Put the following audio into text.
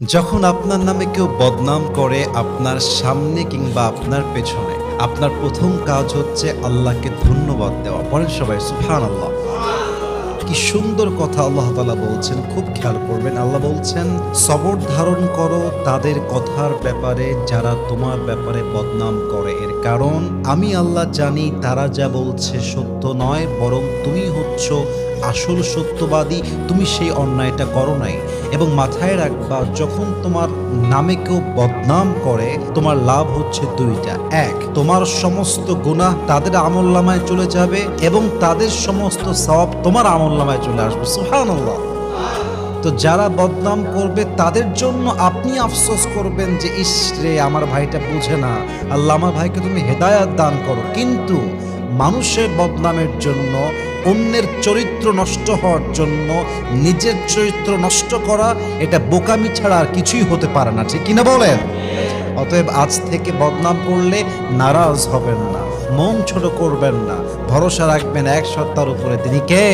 যখন আপনার নামে কেউ বদনাম করে আপনার সামনে কিংবা আপনার পেছনে, আপনার প্রথম কাজ হচ্ছে আল্লাহকে ধন্যবাদ দেওয়া। বলেন সবাই সুবহানাল্লাহ। কি সুন্দর কথা আল্লাহ তাআলা বলছেন, খুব খেয়াল করবেন। আল্লাহ বলছেন, সবর ধারণ করো তাদের কথার ব্যাপারে যারা তোমার ব্যাপারে বদনাম করে। এর কারণ আমি আল্লাহ জানি তারা যা বলছে সত্য নয়, বরং তুমি হচ্ছ আসল সত্যবাদী। তুমি সেই অন্যায়টা করো নাই। এবং মাথায় রাখবা, যখন তোমার নামে কেউ বদনাম করে তোমার লাভ হচ্ছে দুইটা। এক, তোমার সমস্ত গুনাহ তাদের আমলনামায় চলে যাবে এবং তাদের সমস্ত সওয়াব তোমার আমলনামায় চলে আসবে। সুবহানাল্লাহ। তো যারা বদনাম করবে তাদের জন্য আপনি আফসোস করবেন যে ইস রে, আমার ভাইটা বুঝে না, আল্লাহ আমার ভাইকে তুমি হেদায়াত দান করো। কিন্তু মানুষের বদনামের জন্য, অন্যের চরিত্র নষ্ট হওয়ার জন্য নিজের চরিত্র নষ্ট করা, এটা বোকামি ছাড়া আর কিছুই হতে পারে না, ঠিক কিনা বলেন? অতএব আজ থেকে বদনাম করলে নারাজ হবেন না, মন ছোট করবেন না, ভরসা রাখবেন এক সত্তার উপরে, তিনি কে?